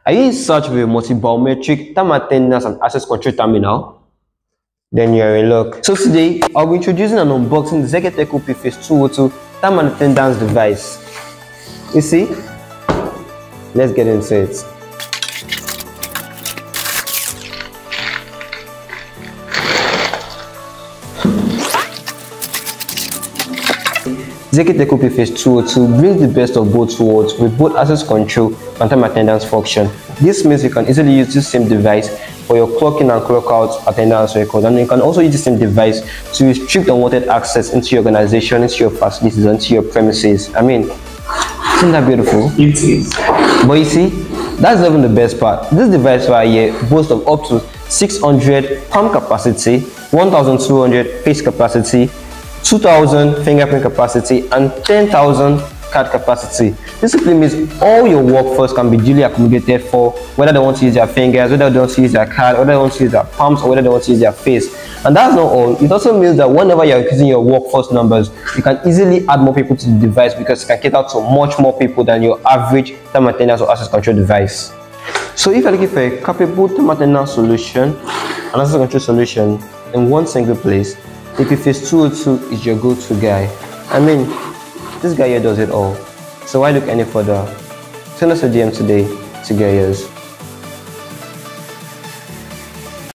Are you in search of a multi-biometric time attendance and access control terminal? Then you're in luck. So today, I'll be introducing and unboxing the ZKTeco P260 time attendance device. You see? Let's get into it. ZKTeco P260 brings the best of both worlds with both access control and time attendance function. This means you can easily use this same device for your clock in and clock out attendance records, and you can also use the same device to restrict unwanted access into your organization, into your facilities, into your premises. I mean, isn't that beautiful? It is. But you see, that's not even the best part. This device right here boasts of up to 600 palm capacity, 1200 face capacity, 2000 fingerprint capacity, and 10,000 card capacity. This simply means all your workforce can be duly accommodated for, whether they want to use their fingers, whether they want to use their card, whether they want to use their palms, or whether they want to use their face. And that's not all. It also means that whenever you're increasing your workforce numbers, you can easily add more people to the device because it can cater to much more people than your average time attendance or access control device. So if you're looking for a capable time attendance solution and access control solution in one single place, the P260 is your go-to guy. I mean, this guy here does it all. So why look any further? Send us a DM today to get yours.